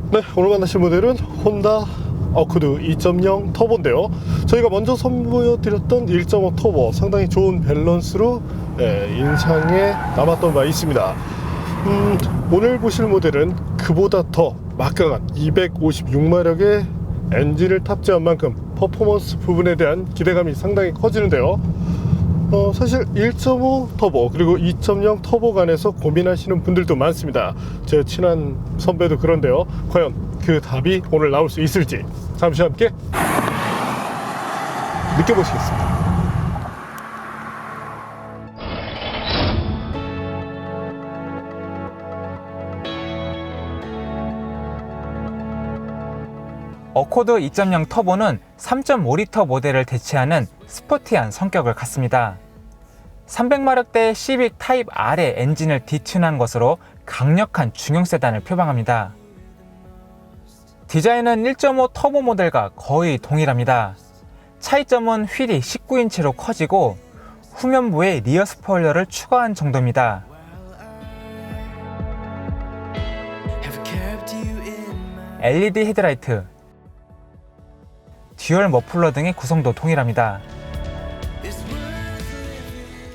네, 오늘 만나실 모델은 혼다 어코드 2.0 터보인데요. 저희가 먼저 선보여드렸던 1.5 터보 상당히 좋은 밸런스로 인상에 남았던 바 있습니다. 오늘 보실 모델은 그보다 더 막강한 256마력의 엔진을 탑재한 만큼 퍼포먼스 부분에 대한 기대감이 상당히 커지는데요. 사실 1.5 터보 그리고 2.0 터보 간에서 고민하시는 분들도 많습니다. 제 친한 선배도 그런데요. 과연 그 답이 오늘 나올 수 있을지 잠시 함께 느껴보시겠습니다. 어코드 2.0 터보는 3.5리터 모델을 대체하는 스포티한 성격을 갖습니다. 300마력대 시빅 타입 R의 엔진을 디튠한 것으로 강력한 중형 세단을 표방합니다. 디자인은 1.5 터보 모델과 거의 동일합니다. 차이점은 휠이 19인치로 커지고 후면부에 리어 스포일러를 추가한 정도입니다. LED 헤드라이트, 듀얼 머플러 등의 구성도 동일합니다.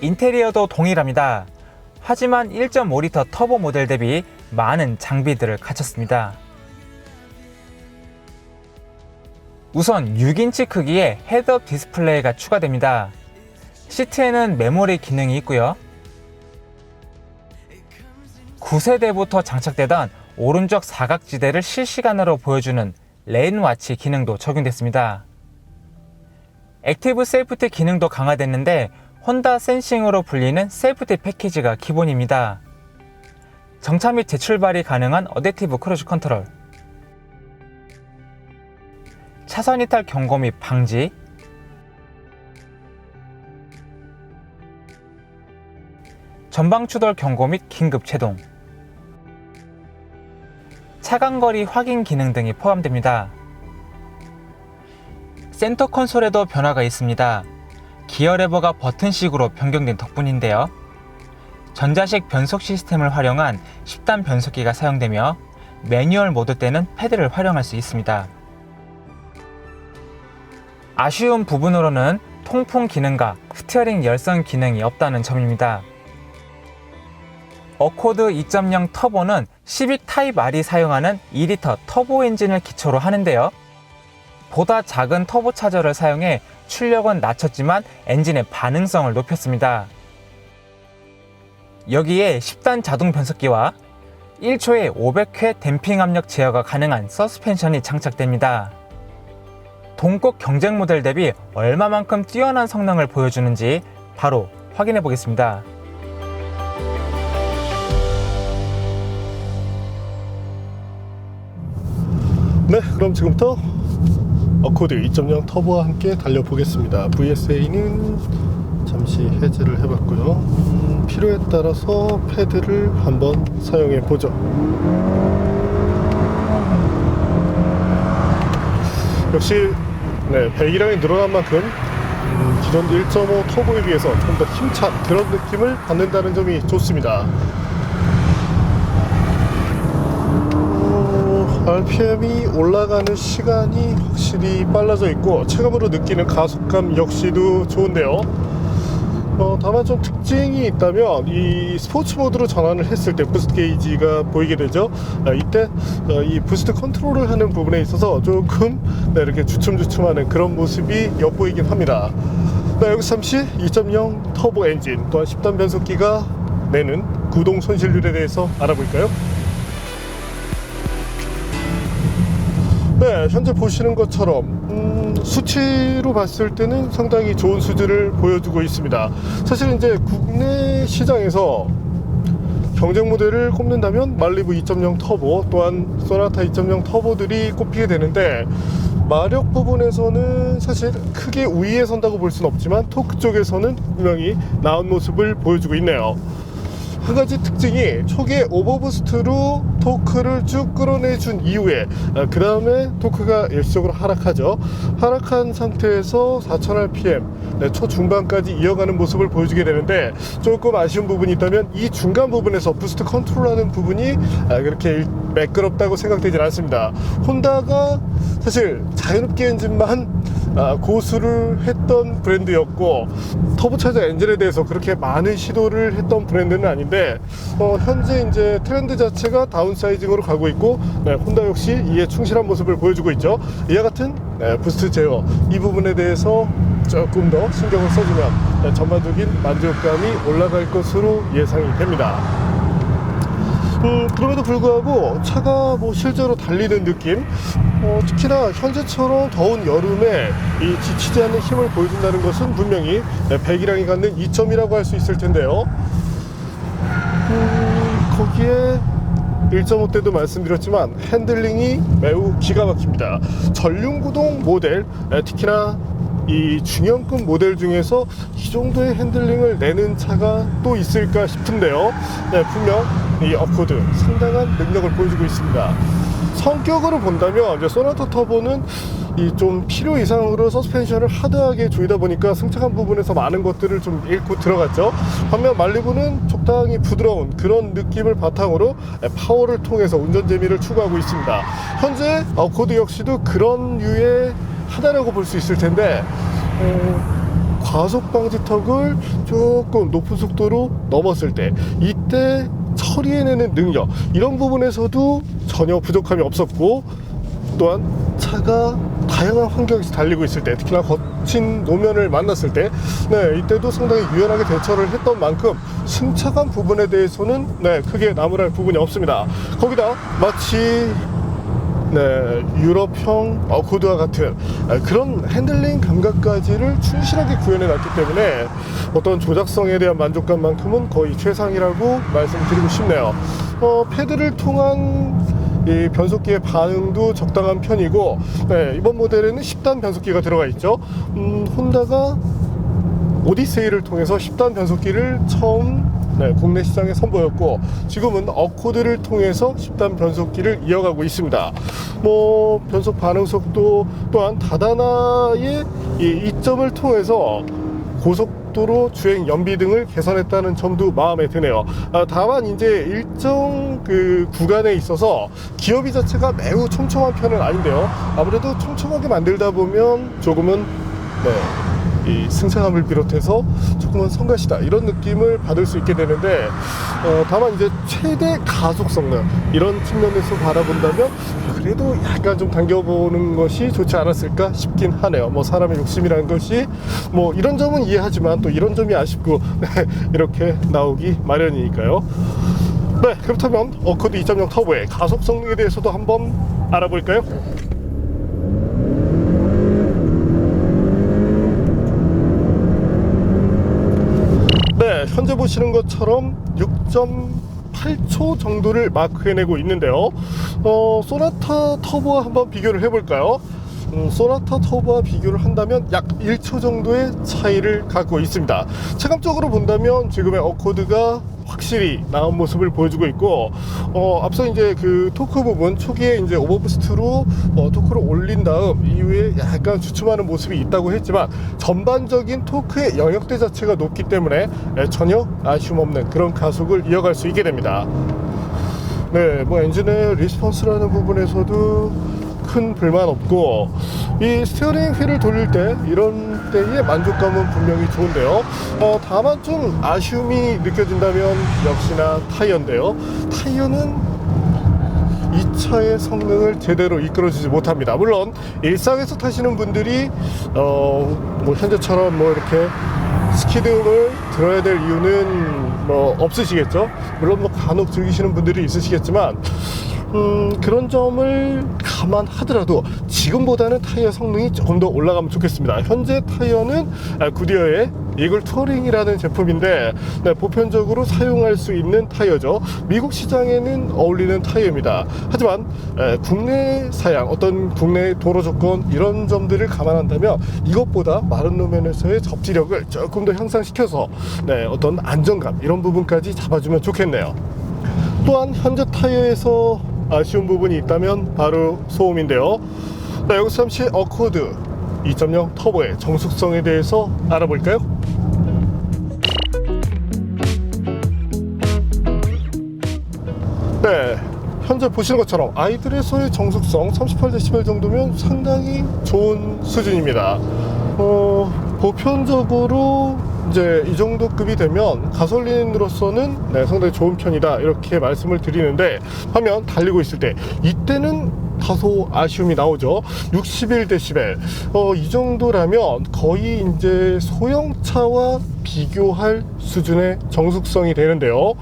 인테리어도 동일합니다. 하지만 1.5리터 터보 모델 대비 많은 장비들을 갖췄습니다. 우선 6인치 크기의 헤드업 디스플레이가 추가됩니다. 시트에는 메모리 기능이 있고요. 9세대부터 장착되던 오른쪽 사각지대를 실시간으로 보여주는 레인와치 기능도 적용됐습니다. 액티브 세이프티 기능도 강화됐는데 혼다 센싱으로 불리는 세이프티 패키지가 기본입니다. 정차 및 재출발이 가능한 어댑티브 크루즈 컨트롤, 차선 이탈 경고 및 방지, 전방 추돌 경고 및 긴급 제동, 차간거리 확인 기능 등이 포함됩니다. 센터 콘솔에도 변화가 있습니다. 기어 레버가 버튼식으로 변경된 덕분인데요. 전자식 변속 시스템을 활용한 10단 변속기가 사용되며 매뉴얼 모드 때는 패드를 활용할 수 있습니다. 아쉬운 부분으로는 통풍 기능과 스티어링 열선 기능이 없다는 점입니다. 어코드 2.0 터보는 시빅 타입 R이 사용하는 2리터 터보 엔진을 기초로 하는데요. 보다 작은 터보차저를 사용해 출력은 낮췄지만 엔진의 반응성을 높였습니다. 여기에 10단 자동 변속기와 1초에 500회 댐핑 압력 제어가 가능한 서스펜션이 장착됩니다. 동급 경쟁 모델 대비 얼마만큼 뛰어난 성능을 보여주는지 바로 확인해 보겠습니다. 네, 그럼 지금부터 어코드 2.0 터보와 함께 달려보겠습니다. VSA는 잠시 해제를 해봤고요. 필요에 따라서 패드를 한번 사용해 보죠. 역시 배기량이 늘어난 만큼 기존 1.5 터보에 비해서 좀 더 힘찬 그런 느낌을 받는다는 점이 좋습니다. RPM이 올라가는 시간이 확실히 빨라져 있고 체감으로 느끼는 가속감 역시도 좋은데요. 다만 좀 특징이 있다면 이 스포츠 모드로 전환을 했을 때 부스트 게이지가 보이게 되죠. 이때 이 부스트 컨트롤을 하는 부분에 있어서 조금 이렇게 주춤주춤하는 그런 모습이 엿보이긴 합니다. 여기서 잠시 2.0 터보 엔진 또한 10단 변속기가 내는 구동 손실률에 대해서 알아볼까요? 네, 현재 보시는 것처럼 수치로 봤을 때는 상당히 좋은 수준을 보여주고 있습니다. 사실 이제 국내 시장에서 경쟁 모델을 꼽는다면 말리부 2.0 터보 또한 소나타 2.0 터보들이 꼽히게 되는데 마력 부분에서는 사실 크게 우위에 선다고 볼 수는 없지만 토크 쪽에서는 분명히 나은 모습을 보여주고 있네요. 한 가지 특징이 초기에 오버부스트로 토크를 쭉 끌어내준 이후에 그 다음에 토크가 일시적으로 하락하죠. 하락한 상태에서 4000rpm 초중반까지 이어가는 모습을 보여주게 되는데, 조금 아쉬운 부분이 있다면 이 중간 부분에서 부스트 컨트롤하는 부분이 그렇게 매끄럽다고 생각되진 않습니다. 혼다가 사실 자유롭게 엔진만 고수를 했던 브랜드였고, 터보차저 엔진에 대해서 그렇게 많은 시도를 했던 브랜드는 아닌데, 현재 이제 트렌드 자체가 다운사이징으로 가고 있고, 혼다 역시 이에 충실한 모습을 보여주고 있죠. 이와 같은 부스트 제어, 이 부분에 대해서 조금 더 신경을 써주면 전반적인 만족감이 올라갈 것으로 예상이 됩니다. 그럼에도 불구하고 차가 실제로 달리는 느낌, 특히나 현재처럼 더운 여름에 이 지치지 않는 힘을 보여준다는 것은 분명히 배기량이 갖는 이점이라고 할 수 있을 텐데요. 거기에 1.5 때도 말씀드렸지만 핸들링이 매우 기가 막힙니다. 전륜구동 모델, 특히나 이 중형급 모델 중에서 이 정도의 핸들링을 내는 차가 또 있을까 싶은데요. 분명 이 어코드 상당한 능력을 보여주고 있습니다. 성격으로 본다면 이제 소나타 터보는 이 좀 필요 이상으로 서스펜션을 하드하게 조이다 보니까 승차감 부분에서 많은 것들을 좀 잃고 들어갔죠. 반면 말리부는 적당히 부드러운 그런 느낌을 바탕으로 파워를 통해서 운전 재미를 추구하고 있습니다. 현재 어코드 역시도 그런 류의 하나라고 볼 수 있을 텐데, 과속 방지턱을 조금 높은 속도로 넘었을 때 이때 처리해내는 능력, 이런 부분에서도 전혀 부족함이 없었고, 또한 차가 다양한 환경에서 달리고 있을 때, 특히나 거친 노면을 만났을 때 이때도 상당히 유연하게 대처를 했던 만큼 승차감 부분에 대해서는 크게 나무랄 부분이 없습니다. 거기다 마치 유럽형 어코드와 같은 그런 핸들링 감각까지를 충실하게 구현해 놨기 때문에 어떤 조작성에 대한 만족감만큼은 거의 최상이라고 말씀드리고 싶네요. 패드를 통한 이 변속기의 반응도 적당한 편이고, 이번 모델에는 10단 변속기가 들어가 있죠. 혼다가 오디세이를 통해서 10단 변속기를 처음 국내 시장에 선보였고, 지금은 어코드를 통해서 10단 변속기를 이어가고 있습니다. 변속 반응 속도 또한 다다나의 이 이점을 통해서 고속도로 주행 연비 등을 개선했다는 점도 마음에 드네요. 다만 이제 일정 그 구간에 있어서 기어비 자체가 매우 촘촘한 편은 아닌데요. 아무래도 촘촘하게 만들다 보면 조금은 이 승차감을 비롯해서 조금은 성가시다 이런 느낌을 받을 수 있게 되는데, 다만 이제 최대 가속 성능 이런 측면에서 바라본다면 그래도 약간 좀 당겨보는 것이 좋지 않았을까 싶긴 하네요. 사람의 욕심이라는 것이 이런 점은 이해하지만 또 이런 점이 아쉽고 이렇게 나오기 마련이니까요. 그렇다면 어코드 2.0 터보의 가속 성능에 대해서도 한번 알아볼까요? 현재 보시는 것처럼 6.8초 정도를 마크해내고 있는데요. 소나타 터보와 한번 비교를 해볼까요? 소나타 터보와 비교를 한다면 약 1초 정도의 차이를 갖고 있습니다. 체감적으로 본다면 지금의 어코드가 확실히 나은 모습을 보여주고 있고, 앞서 이제 그 토크 부분 초기에 이제 오버부스트로 토크를 올린 다음 이후에 약간 주춤하는 모습이 있다고 했지만, 전반적인 토크의 영역대 자체가 높기 때문에 전혀 아쉬움 없는 그런 가속을 이어갈 수 있게 됩니다. 엔진의 리스폰스라는 부분에서도 큰 불만 없고, 이 스티어링 휠을 돌릴 때 이런 때의 만족감은 분명히 좋은데요. 다만 좀 아쉬움이 느껴진다면 역시나 타이어인데요. 타이어는 이 차의 성능을 제대로 이끌어주지 못합니다. 물론 일상에서 타시는 분들이 현재처럼 이렇게 스키드음을 들어야 될 이유는 없으시겠죠. 물론 간혹 즐기시는 분들이 있으시겠지만, 그런 점을 감안하더라도 지금보다는 타이어 성능이 조금 더 올라가면 좋겠습니다. 현재 타이어는 구디어의 이글 투어링이라는 제품인데 보편적으로 사용할 수 있는 타이어죠. 미국 시장에는 어울리는 타이어입니다. 하지만 국내 사양, 어떤 국내 도로 조건 이런 점들을 감안한다면 이것보다 마른路面에서의 접지력을 조금 더 향상시켜서 어떤 안정감 이런 부분까지 잡아주면 좋겠네요. 또한 현재 타이어에서 아쉬운 부분이 있다면 바로 소음인데요. 여기서 잠시 어코드 2.0 터보의 정숙성에 대해서 알아볼까요? 현재 보시는 것처럼 아이들에서의 정숙성 38dB 정도면 상당히 좋은 수준입니다. 보편적으로 이제 이 정도 급이 되면 가솔린으로서는 상당히 좋은 편이다 이렇게 말씀을 드리는데, 하면 달리고 있을 때 이때는 다소 아쉬움이 나오죠. 61dB 이 정도라면 거의 이제 소형차와 비교할 수준의 정숙성이 되는데요.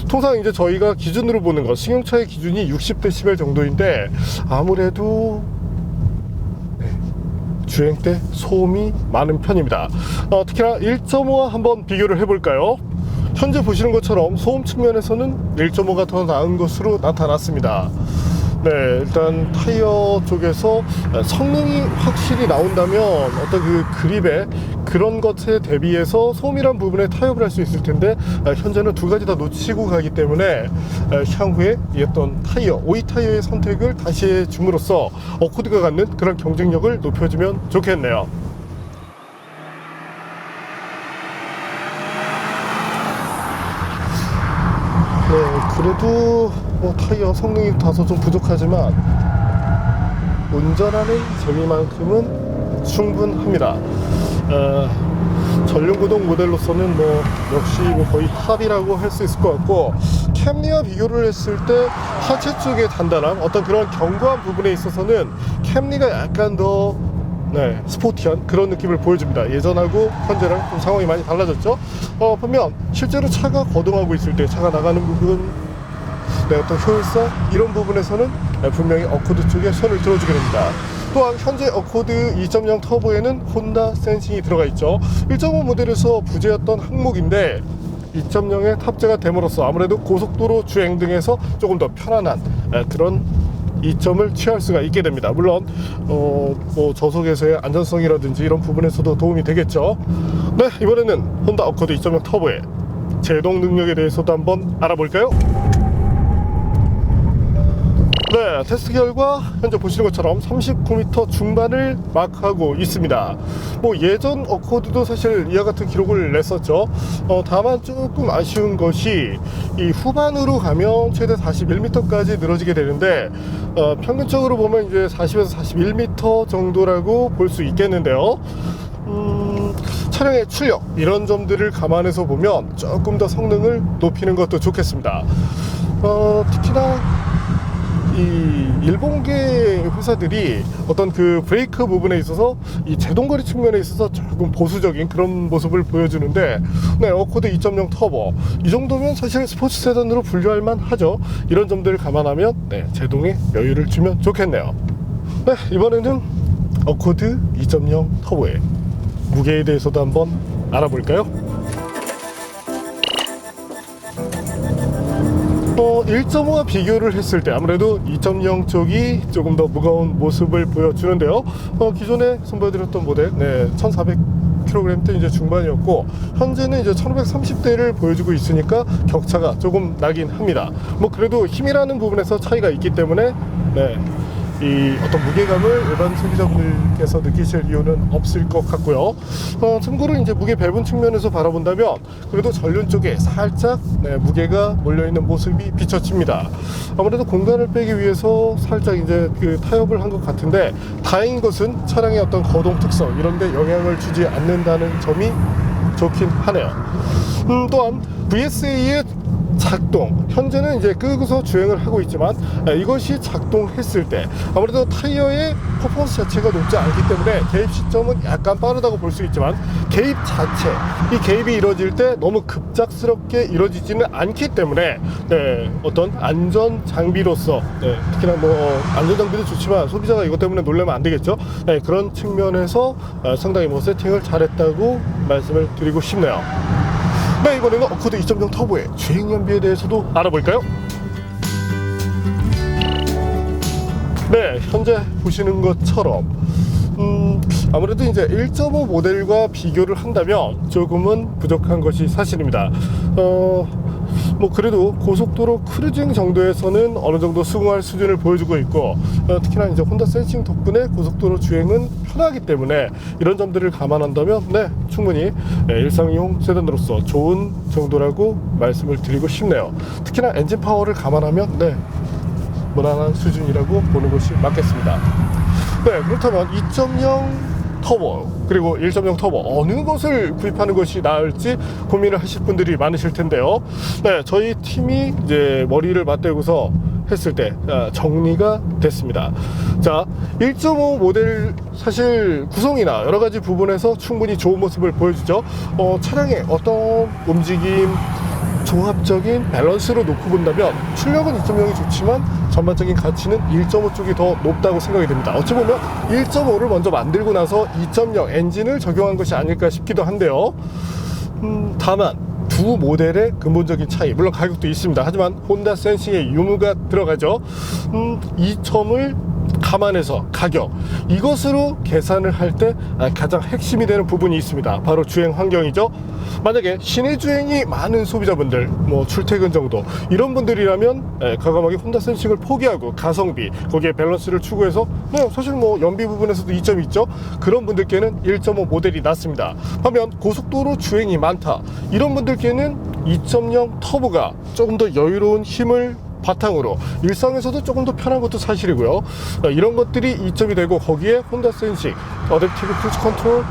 통상 이제 저희가 기준으로 보는 것, 승용차의 기준이 60dB 정도인데 아무래도 주행 때 소음이 많은 편입니다. 특히나 1.5와 한번 비교를 해볼까요? 현재 보시는 것처럼 소음 측면에서는 1.5가 더 나은 것으로 나타났습니다. 일단 타이어 쪽에서 성능이 확실히 나온다면 어떤 그 그립에 그런 것에 대비해서 소음이란 부분에 타협을 할 수 있을 텐데, 현재는 두 가지 다 놓치고 가기 때문에 향후에 이 어떤 타이어, 오이 타이어의 선택을 다시 해줌으로써 어코드가 갖는 그런 경쟁력을 높여주면 좋겠네요. 그래도 타이어 성능이 다소 좀 부족하지만 운전하는 재미만큼은 충분합니다. 전륜구동 모델로서는 역시 거의 탑이라고 할 수 있을 것 같고, 캠리와 비교를 했을 때 하체 쪽의 단단함, 어떤 그런 견고한 부분에 있어서는 캠리가 약간 더 스포티한 그런 느낌을 보여줍니다. 예전하고 현재랑 좀 상황이 많이 달라졌죠. 반면 실제로 차가 거동하고 있을 때, 차가 나가는 부분, 어떤 효율성 이런 부분에서는 분명히 어코드 쪽에 손을 들어주게 됩니다. 또한 현재 어코드 2.0 터보에는 혼다 센싱이 들어가 있죠. 1.5 모델에서 부재였던 항목인데 2.0에 탑재가 됨으로써 아무래도 고속도로 주행 등에서 조금 더 편안한 그런 이점을 취할 수가 있게 됩니다. 물론 저속에서의 안전성이라든지 이런 부분에서도 도움이 되겠죠. 이번에는 혼다 어코드 2.0 터보의 제동 능력에 대해서도 한번 알아볼까요? 테스트 결과 현재 보시는 것처럼 39m 중반을 마크하고 있습니다. 예전 어코드도 사실 이와 같은 기록을 냈었죠. 다만 조금 아쉬운 것이 이 후반으로 가면 최대 41m까지 늘어지게 되는데, 평균적으로 보면 이제 40에서 41m 정도라고 볼 수 있겠는데요. 차량의 출력 이런 점들을 감안해서 보면 조금 더 성능을 높이는 것도 좋겠습니다. 특히나 이 일본계 회사들이 어떤 그 브레이크 부분에 있어서 이 제동거리 측면에 있어서 조금 보수적인 그런 모습을 보여주는데, 어코드 2.0 터보 이 정도면 사실 스포츠 세단으로 분류할 만하죠. 이런 점들을 감안하면 제동에 여유를 주면 좋겠네요. 이번에는 어코드 2.0 터보의 무게에 대해서도 한번 알아볼까요? 1.5와 비교를 했을 때 아무래도 2.0 쪽이 조금 더 무거운 모습을 보여주는데요. 기존에 선보여드렸던 모델 1400kg대 이제 중반이었고, 현재는 이제 1530대를 보여주고 있으니까 격차가 조금 나긴 합니다. 그래도 힘이라는 부분에서 차이가 있기 때문에 이 어떤 무게감을 일반 소비자분들께서 느끼실 이유는 없을 것 같고요. 참고로 이제 무게 배분 측면에서 바라본다면 그래도 전륜 쪽에 살짝 무게가 몰려있는 모습이 비춰집니다. 아무래도 공간을 빼기 위해서 살짝 이제 그 타협을 한 것 같은데, 다행인 것은 차량의 어떤 거동 특성 이런 데 영향을 주지 않는다는 점이 좋긴 하네요. 또한 VSA의 작동, 현재는 이제 끄고서 주행을 하고 있지만 이것이 작동했을 때 아무래도 타이어의 퍼포먼스 자체가 높지 않기 때문에 개입 시점은 약간 빠르다고 볼 수 있지만 개입 자체, 이 개입이 이루어질 때 너무 급작스럽게 이루어지지는 않기 때문에 어떤 안전 장비로서 특히나 뭐 안전 장비도 좋지만 소비자가 이것 때문에 놀라면 안 되겠죠. 그런 측면에서 상당히 뭐 세팅을 잘했다고 말씀을 드리고 싶네요. 이번에는 어코드 2.0 터보의 주행 연비에 대해서도 알아볼까요? 현재 보시는 것처럼 아무래도 이제 1.5 모델과 비교를 한다면 조금은 부족한 것이 사실입니다. 뭐 그래도 고속도로 크루징 정도에서는 어느 정도 수긍할 수준을 보여주고 있고, 특히나 이제 혼다 센싱 덕분에 고속도로 주행은 편하기 때문에 이런 점들을 감안한다면 충분히 일상용 세단으로서 좋은 정도라고 말씀을 드리고 싶네요. 특히나 엔진 파워를 감안하면 무난한 수준이라고 보는 것이 맞겠습니다. 그렇다면 2.0 터보 그리고 1.0 터보 어느 것을 구입하는 것이 나을지 고민을 하실 분들이 많으실 텐데요. 저희 팀이 이제 머리를 맞대고서 했을 때 정리가 됐습니다. 자, 1.5 모델 사실 구성이나 여러 가지 부분에서 충분히 좋은 모습을 보여주죠. 차량의 어떤 움직임, 종합적인 밸런스로 놓고 본다면 출력은 2.0이 좋지만 전반적인 가치는 1.5 쪽이 더 높다고 생각이 됩니다. 어찌 보면 1.5를 먼저 만들고 나서 2.0 엔진을 적용한 것이 아닐까 싶기도 한데요. 다만 두 모델의 근본적인 차이, 물론 가격도 있습니다. 하지만 혼다 센싱의 유무가 들어가죠. 이 점을 감안해서 가격, 이것으로 계산을 할 때 가장 핵심이 되는 부분이 있습니다. 바로 주행 환경이죠. 만약에 시내 주행이 많은 소비자분들, 뭐 출퇴근 정도 이런 분들이라면 과감하게 혼다 센싱을 포기하고 가성비, 거기에 밸런스를 추구해서 사실 뭐 연비 부분에서도 이점이 있죠. 그런 분들께는 1.5 모델이 낫습니다. 반면 고속도로 주행이 많다, 이런 분들께는 2.0 터보가 조금 더 여유로운 힘을 바탕으로 일상에서도 조금 더 편한 것도 사실이고요. 이런 것들이 이점이 되고, 거기에 혼다 센싱, 어댑티브 크루즈 컨트롤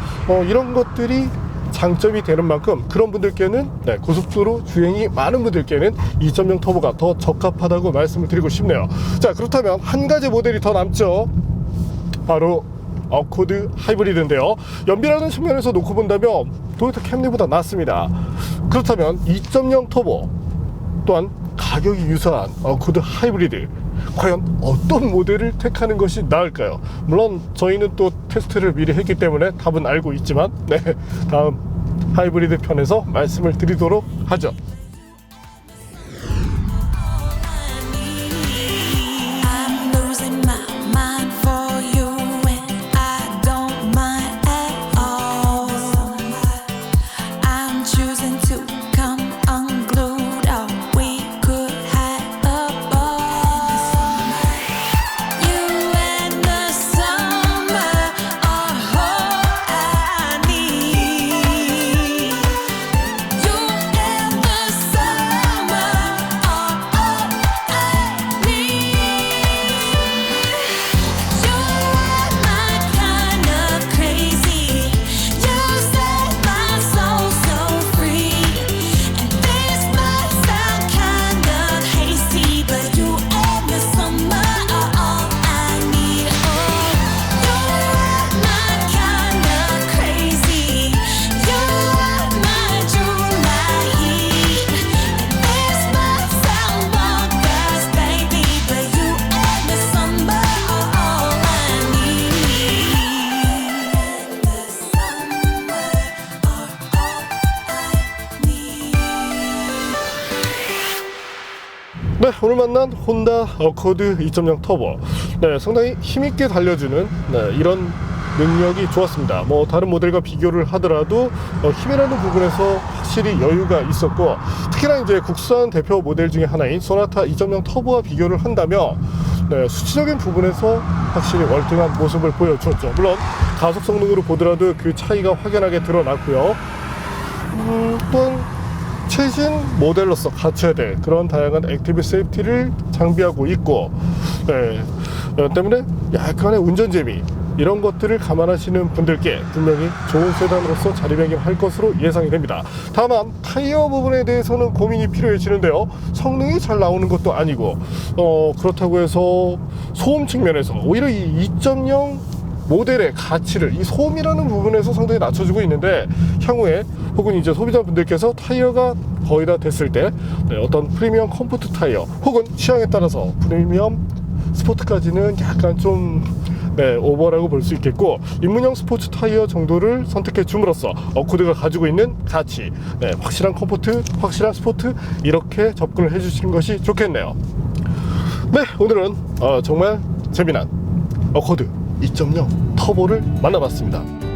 이런 것들이 장점이 되는 만큼 그런 분들께는 고속도로 주행이 많은 분들께는 2.0 터보가 더 적합하다고 말씀을 드리고 싶네요. 자, 그렇다면 한 가지 모델이 더 남죠. 바로 어코드 하이브리드인데요. 연비라는 측면에서 놓고 본다면 토요타 캠리보다 낫습니다. 그렇다면 2.0 터보 또한 가격이 유사한 어코드 하이브리드, 과연 어떤 모델을 택하는 것이 나을까요? 물론 저희는 또 테스트를 미리 했기 때문에 답은 알고 있지만 다음 하이브리드 편에서 말씀을 드리도록 하죠. 오늘 만난 혼다 어코드 2.0 터보, 상당히 힘있게 달려주는 이런 능력이 좋았습니다. 뭐 다른 모델과 비교를 하더라도 힘이라는 부분에서 확실히 여유가 있었고, 특히나 이제 국산 대표 모델 중에 하나인 소나타 2.0 터보와 비교를 한다면 수치적인 부분에서 확실히 월등한 모습을 보여줬죠. 물론 가속 성능으로 보더라도 그 차이가 확연하게 드러났고요. 또한 최신 모델로서 갖춰야 될 그런 다양한 액티브 세이프티를 장비하고 있고, 때문에 약간의 운전 재미, 이런 것들을 감안하시는 분들께 분명히 좋은 세단으로서 자리매김할 것으로 예상이 됩니다. 다만 타이어 부분에 대해서는 고민이 필요해지는데요. 성능이 잘 나오는 것도 아니고 그렇다고 해서 소음 측면에서 오히려 이 2.0 모델의 가치를 이 소음이라는 부분에서 상당히 낮춰주고 있는데, 향후에 혹은 이제 소비자분들께서 타이어가 거의 다 됐을 때 어떤 프리미엄 컴포트 타이어 혹은 취향에 따라서 프리미엄 스포츠까지는 약간 좀 오버라고 볼 수 있겠고, 입문형 스포츠 타이어 정도를 선택해 줌으로써 어코드가 가지고 있는 가치, 확실한 컴포트, 확실한 스포트, 이렇게 접근을 해 주시는 것이 좋겠네요. 네, 오늘은 정말 재미난 어코드 2.0 터보를 만나봤습니다.